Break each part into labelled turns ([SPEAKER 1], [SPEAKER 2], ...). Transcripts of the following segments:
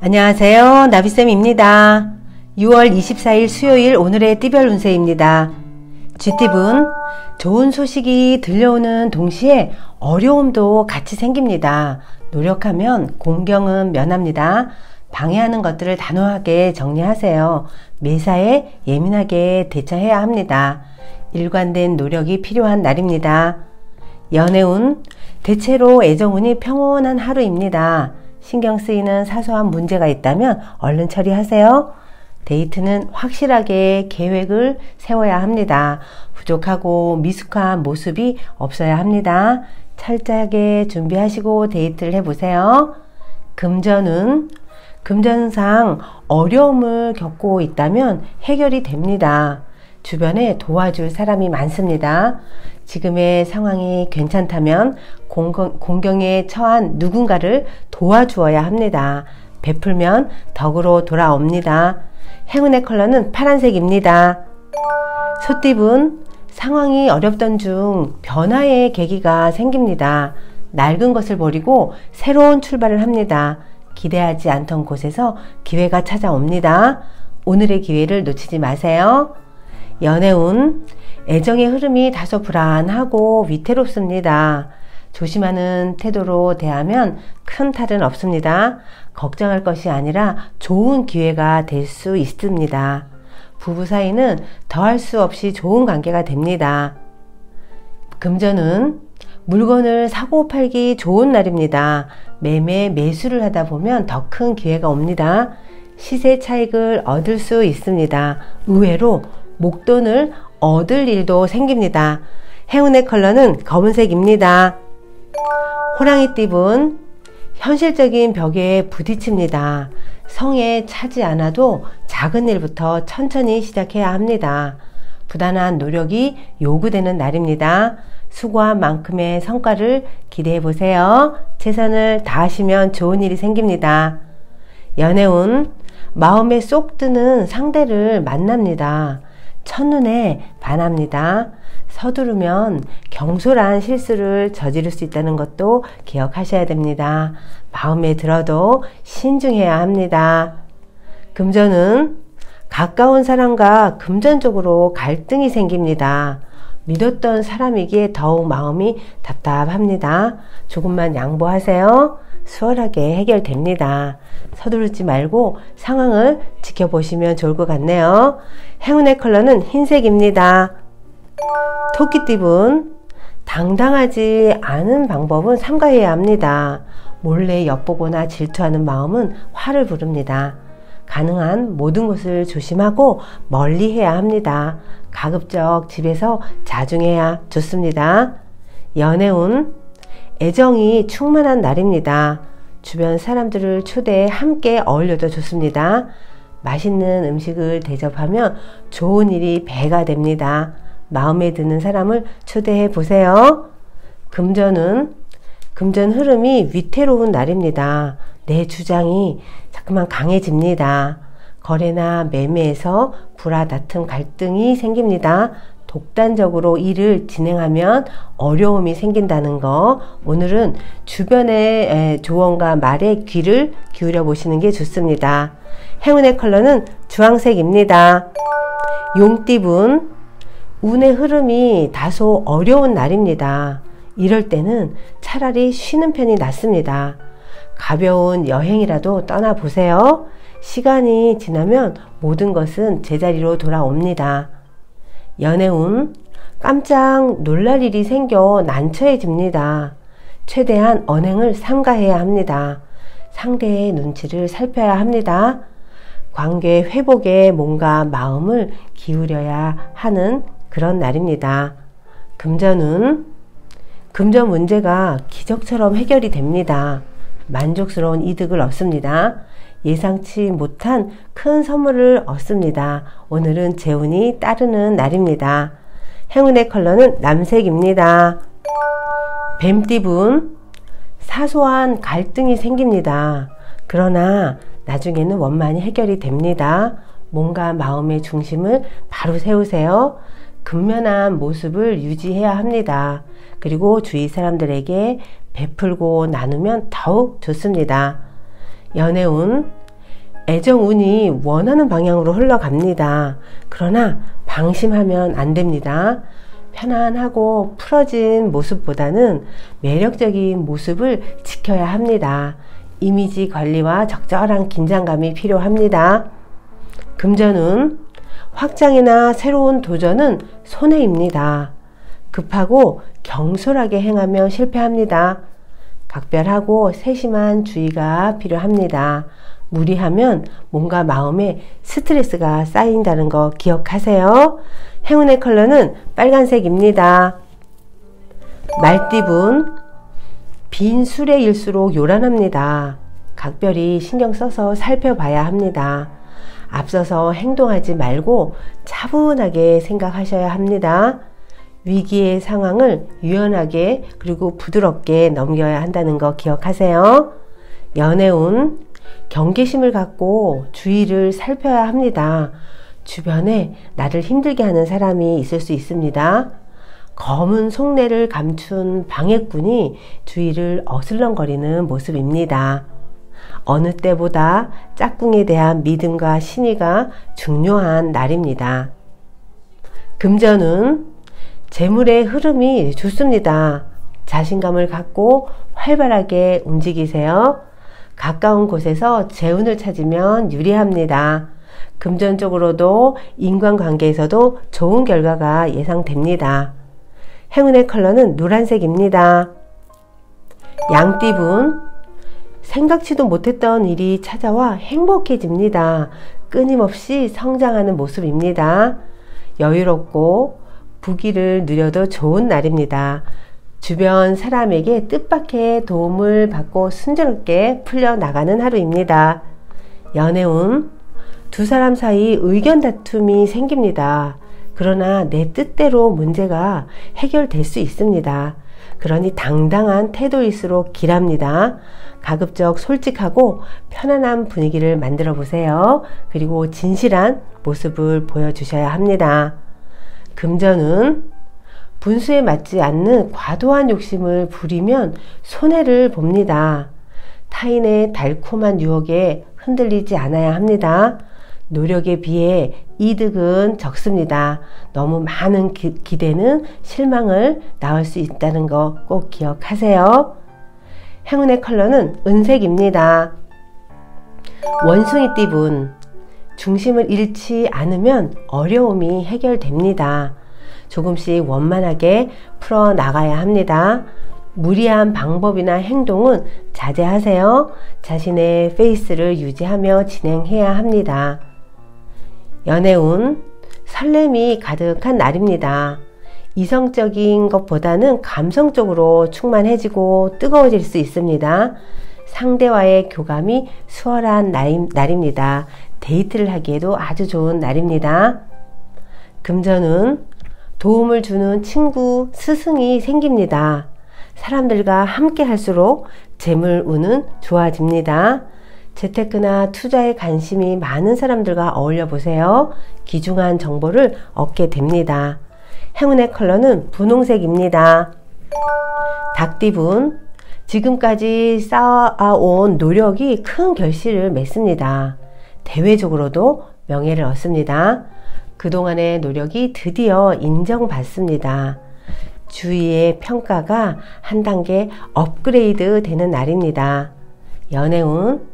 [SPEAKER 1] 안녕하세요. 나비쌤입니다. 6월 24일 수요일 오늘의 띠별 운세입니다. 쥐띠분, 좋은 소식이 들려오는 동시에 어려움도 같이 생깁니다. 노력하면 공경은 면합니다. 방해하는 것들을 단호하게 정리하세요. 매사에 예민하게 대처해야 합니다. 일관된 노력이 필요한 날입니다. 연애운, 대체로 애정운이 평온한 하루입니다. 신경 쓰이는 사소한 문제가 있다면 얼른 처리하세요. 데이트는 확실하게 계획을 세워야 합니다. 부족하고 미숙한 모습이 없어야 합니다. 철저하게 준비하시고 데이트를 해보세요. 금전운, 금전상 어려움을 겪고 있다면 해결이 됩니다. 주변에 도와줄 사람이 많습니다. 지금의 상황이 괜찮다면 공경에 처한 누군가를 도와주어야 합니다. 베풀면 덕으로 돌아옵니다. 행운의 컬러는 파란색입니다. 소띠분, 상황이 어렵던 중 변화의 계기가 생깁니다. 낡은 것을 버리고 새로운 출발을 합니다. 기대하지 않던 곳에서 기회가 찾아옵니다. 오늘의 기회를 놓치지 마세요. 연애운, 애정의 흐름이 다소 불안하고 위태롭습니다. 조심하는 태도로 대하면 큰 탈은 없습니다. 걱정할 것이 아니라 좋은 기회가 될 수 있습니다. 부부 사이는 더할 수 없이 좋은 관계가 됩니다. 금전은 물건을 사고 팔기 좋은 날입니다. 매매 매수를 하다 보면 더 큰 기회가 옵니다. 시세 차익을 얻을 수 있습니다. 의외로 목돈을 얻을 일도 생깁니다. 행운의 컬러는 검은색입니다. 호랑이띠분, 현실적인 벽에 부딪힙니다. 성에 차지 않아도 작은 일부터 천천히 시작해야 합니다. 부단한 노력이 요구되는 날입니다. 수고한 만큼의 성과를 기대해 보세요. 최선을 다하시면 좋은 일이 생깁니다. 연애운, 마음에 쏙 드는 상대를 만납니다. 첫눈에 반합니다. 서두르면 경솔한 실수를 저지를 수 있다는 것도 기억하셔야 됩니다. 마음에 들어도 신중해야 합니다. 금전은 가까운 사람과 금전적으로 갈등이 생깁니다. 믿었던 사람이기에 더욱 마음이 답답합니다. 조금만 양보하세요. 수월하게 해결됩니다. 서두르지 말고 상황을 지켜보시면 좋을 것 같네요. 행운의 컬러는 흰색입니다. 토끼띠분, 당당하지 않은 방법은 삼가해야 합니다. 몰래 엿보거나 질투하는 마음은 화를 부릅니다. 가능한 모든 것을 조심하고 멀리 해야 합니다. 가급적 집에서 자중해야 좋습니다. 연애운, 애정이 충만한 날입니다. 주변 사람들을 초대해 함께 어울려도 좋습니다. 맛있는 음식을 대접하면 좋은 일이 배가 됩니다. 마음에 드는 사람을 초대해 보세요. 금전은 금전 흐름이 위태로운 날입니다. 내 주장이 자꾸만 강해집니다. 거래나 매매에서 불화, 다툼, 갈등이 생깁니다. 독단적으로 일을 진행하면 어려움이 생긴다는 거, 오늘은 주변의 조언과 말에 귀를 기울여 보시는 게 좋습니다. 행운의 컬러는 주황색입니다. 용띠분, 운의 흐름이 다소 어려운 날입니다. 이럴 때는 차라리 쉬는 편이 낫습니다. 가벼운 여행이라도 떠나보세요. 시간이 지나면 모든 것은 제자리로 돌아옵니다. 연애운, 깜짝 놀랄 일이 생겨 난처해집니다. 최대한 언행을 삼가해야 합니다. 상대의 눈치를 살펴야 합니다. 관계 회복에 몸과 마음을 기울여야 하는 그런 날입니다. 금전운, 금전 문제가 기적처럼 해결이 됩니다. 만족스러운 이득을 얻습니다. 예상치 못한 큰 선물을 얻습니다. 오늘은 재운이 따르는 날입니다. 행운의 컬러는 남색입니다. 뱀띠분, 사소한 갈등이 생깁니다. 그러나 나중에는 원만히 해결이 됩니다. 몸과 마음의 중심을 바로 세우세요. 근면한 모습을 유지해야 합니다. 그리고 주위 사람들에게 베풀고 나누면 더욱 좋습니다. 연애운, 애정운이 원하는 방향으로 흘러갑니다. 그러나 방심하면 안 됩니다. 편안하고 풀어진 모습보다는 매력적인 모습을 지켜야 합니다. 이미지 관리와 적절한 긴장감이 필요합니다. 금전운, 확장이나 새로운 도전은 손해입니다. 급하고 경솔하게 행하면 실패합니다. 각별하고 세심한 주의가 필요합니다. 무리하면 몸과 마음에 스트레스가 쌓인다는 거 기억하세요. 행운의 컬러는 빨간색입니다. 말띠분, 빈 수레일수록 요란합니다. 각별히 신경 써서 살펴봐야 합니다. 앞서서 행동하지 말고 차분하게 생각하셔야 합니다. 위기의 상황을 유연하게 그리고 부드럽게 넘겨야 한다는 거 기억하세요. 연애운, 경계심을 갖고 주위를 살펴야 합니다. 주변에 나를 힘들게 하는 사람이 있을 수 있습니다. 검은 속내를 감춘 방해꾼이 주위를 어슬렁거리는 모습입니다. 어느 때보다 짝꿍에 대한 믿음과 신의가 중요한 날입니다. 금전운, 재물의 흐름이 좋습니다. 자신감을 갖고 활발하게 움직이세요. 가까운 곳에서 재운을 찾으면 유리합니다. 금전적으로도 인간관계에서도 좋은 결과가 예상됩니다. 행운의 컬러는 노란색입니다. 양띠분, 생각지도 못했던 일이 찾아와 행복해집니다. 끊임없이 성장하는 모습입니다. 여유롭고 부귀를 누려도 좋은 날입니다. 주변 사람에게 뜻밖의 도움을 받고 순조롭게 풀려나가는 하루입니다. 연애운, 두 사람 사이 의견 다툼이 생깁니다. 그러나 내 뜻대로 문제가 해결될 수 있습니다. 그러니 당당한 태도일수록 길합니다. 가급적 솔직하고 편안한 분위기를 만들어 보세요. 그리고 진실한 모습을 보여주셔야 합니다. 금전운, 분수에 맞지 않는 과도한 욕심을 부리면 손해를 봅니다. 타인의 달콤한 유혹에 흔들리지 않아야 합니다. 노력에 비해 이득은 적습니다. 너무 많은 기대는 실망을 낳을 수 있다는 거 꼭 기억하세요. 행운의 컬러는 은색입니다. 원숭이띠분, 중심을 잃지 않으면 어려움이 해결됩니다. 조금씩 원만하게 풀어나가야 합니다. 무리한 방법이나 행동은 자제하세요. 자신의 페이스를 유지하며 진행해야 합니다. 연애운, 설렘이 가득한 날입니다. 이성적인 것보다는 감성적으로 충만해지고 뜨거워질 수 있습니다. 상대와의 교감이 수월한 날입니다. 데이트를 하기에도 아주 좋은 날입니다. 금전운, 도움을 주는 친구, 스승이 생깁니다. 사람들과 함께 할수록 재물운은 좋아집니다. 재테크나 투자에 관심이 많은 사람들과 어울려 보세요. 귀중한 정보를 얻게 됩니다. 행운의 컬러는 분홍색입니다. 닭띠분, 지금까지 쌓아온 노력이 큰 결실을 맺습니다. 대외적으로도 명예를 얻습니다. 그동안의 노력이 드디어 인정받습니다. 주위의 평가가 한 단계 업그레이드 되는 날입니다. 연애운,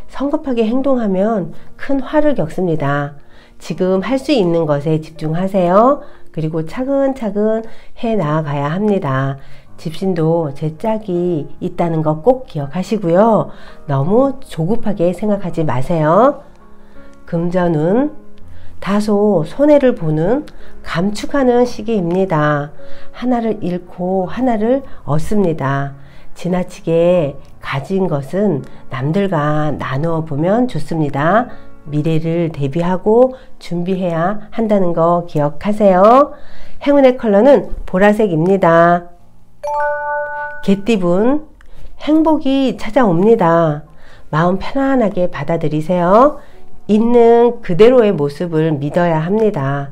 [SPEAKER 1] 성급하게 행동하면 큰 화를 겪습니다. 지금 할 수 있는 것에 집중하세요. 그리고 차근차근 해 나가야 합니다. 집신도 제 짝이 있다는 거 꼭 기억하시고요. 너무 조급하게 생각하지 마세요. 금전운, 다소 손해를 보는 감축하는 시기입니다. 하나를 잃고 하나를 얻습니다. 지나치게 가진 것은 남들과 나누어 보면 좋습니다. 미래를 대비하고 준비해야 한다는 거 기억하세요. 행운의 컬러는 보라색입니다. 개띠분, 행복이 찾아옵니다. 마음 편안하게 받아들이세요. 있는 그대로의 모습을 믿어야 합니다.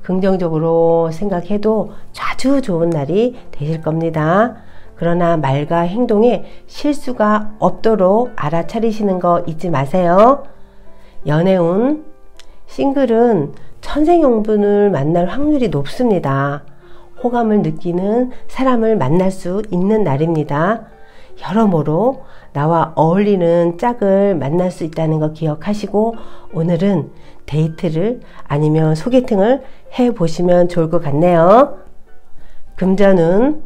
[SPEAKER 1] 긍정적으로 생각해도 아주 좋은 날이 되실 겁니다. 그러나 말과 행동에 실수가 없도록 알아차리시는 거 잊지 마세요. 연애운, 싱글은 천생연분을 만날 확률이 높습니다. 호감을 느끼는 사람을 만날 수 있는 날입니다. 여러모로 나와 어울리는 짝을 만날 수 있다는 거 기억하시고 오늘은 데이트를 아니면 소개팅을 해보시면 좋을 것 같네요. 금전은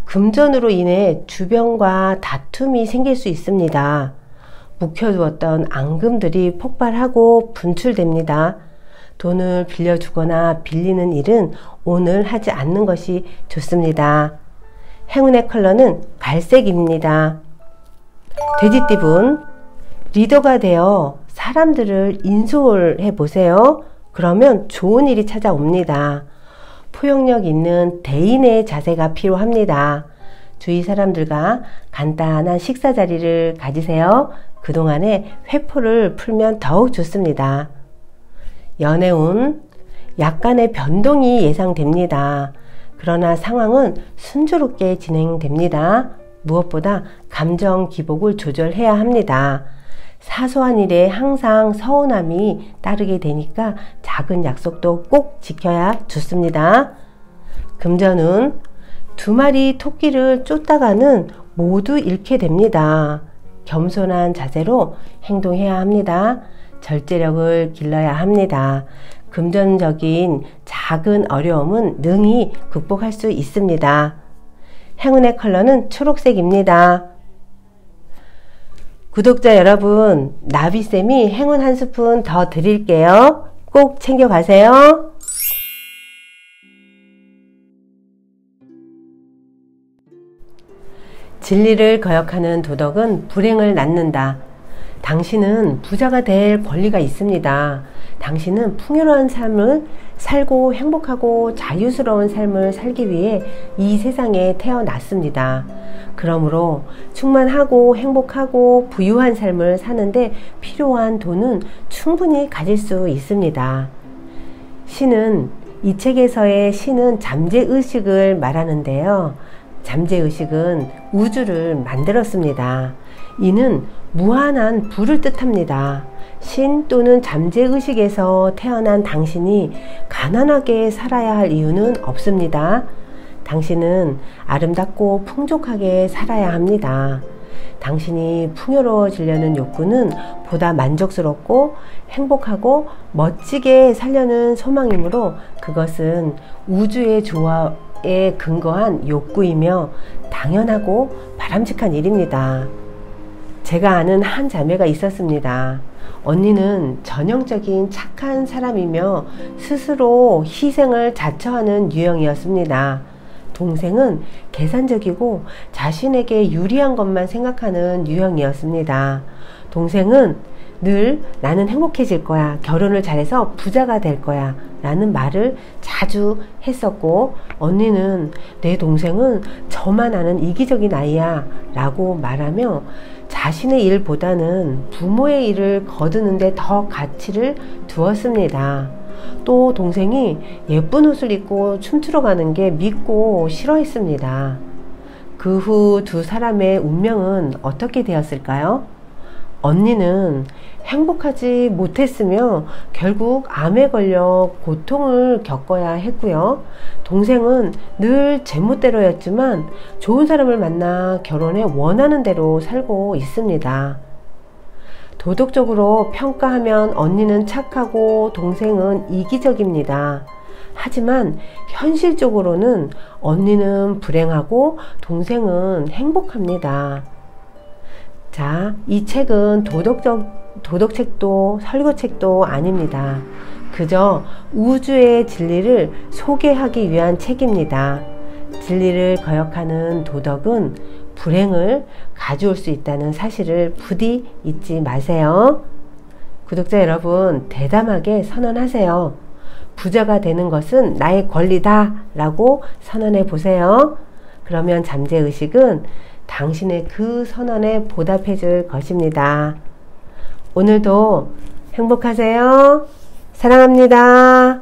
[SPEAKER 1] 금전으로 인해 주변과 다툼이 생길 수 있습니다. 묵혀두었던 앙금들이 폭발하고 분출됩니다. 돈을 빌려주거나 빌리는 일은 오늘 하지 않는 것이 좋습니다. 행운의 컬러는 갈색입니다. 돼지띠분, 리더가 되어 사람들을 인솔해 보세요. 그러면 좋은 일이 찾아옵니다. 포용력 있는 대인의 자세가 필요합니다. 주위 사람들과 간단한 식사 자리를 가지세요. 그동안에 회포를 풀면 더욱 좋습니다. 연애운, 약간의 변동이 예상됩니다. 그러나 상황은 순조롭게 진행됩니다. 무엇보다 감정 기복을 조절해야 합니다. 사소한 일에 항상 서운함이 따르게 되니까 작은 약속도 꼭 지켜야 좋습니다. 금전운, 두 마리 토끼를 쫓다가는 모두 잃게 됩니다. 겸손한 자세로 행동해야 합니다. 절제력을 길러야 합니다. 금전적인 작은 어려움은 능히 극복할 수 있습니다. 행운의 컬러는 초록색입니다. 구독자 여러분, 나비쌤이 행운 한 스푼 더 드릴게요. 꼭 챙겨가세요. 진리를 거역하는 도덕은 불행을 낳는다. 당신은 부자가 될 권리가 있습니다. 당신은 풍요로운 삶을 살고 행복하고 자유스러운 삶을 살기 위해 이 세상에 태어났습니다. 그러므로 충만하고 행복하고 부유한 삶을 사는데 필요한 돈은 충분히 가질 수 있습니다. 이 책에서의 신은 잠재의식을 말하는데요. 잠재의식은 우주를 만들었습니다. 이는 무한한 부를 뜻합니다. 신 또는 잠재의식에서 태어난 당신이 가난하게 살아야 할 이유는 없습니다. 당신은 아름답고 풍족하게 살아야 합니다. 당신이 풍요로워지려는 욕구는 보다 만족스럽고 행복하고 멋지게 살려는 소망이므로 그것은 우주의 조화에 근거한 욕구이며 당연하고 바람직한 일입니다. 제가 아는 한 자매가 있었습니다. 언니는 전형적인 착한 사람이며 스스로 희생을 자처하는 유형이었습니다. 동생은 계산적이고 자신에게 유리한 것만 생각하는 유형이었습니다. 동생은 늘 나는 행복해질 거야, 결혼을 잘해서 부자가 될 거야 라는 말을 자주 했었고, 언니는 내 동생은 저만 아는 이기적인 아이야 라고 말하며 자신의 일보다는 부모의 일을 거두는데 더 가치를 두었습니다. 또 동생이 예쁜 옷을 입고 춤추러 가는 게 믿고 싫어했습니다. 그 후 두 사람의 운명은 어떻게 되었을까요? 언니는 행복하지 못했으며 결국 암에 걸려 고통을 겪어야 했고요. 동생은 늘 제멋대로였지만 좋은 사람을 만나 결혼해 원하는 대로 살고 있습니다. 도덕적으로 평가하면 언니는 착하고 동생은 이기적입니다. 하지만 현실적으로는 언니는 불행하고 동생은 행복합니다. 자, 이 책은 도덕책도 설교책도 아닙니다. 그저 우주의 진리를 소개하기 위한 책입니다. 진리를 거역하는 도덕은 불행을 가져올 수 있다는 사실을 부디 잊지 마세요. 구독자 여러분, 대담하게 선언하세요. 부자가 되는 것은 나의 권리다 라고 선언해 보세요. 그러면 잠재의식은 당신의 그 선언에 보답해 줄 것입니다. 오늘도 행복하세요. 사랑합니다.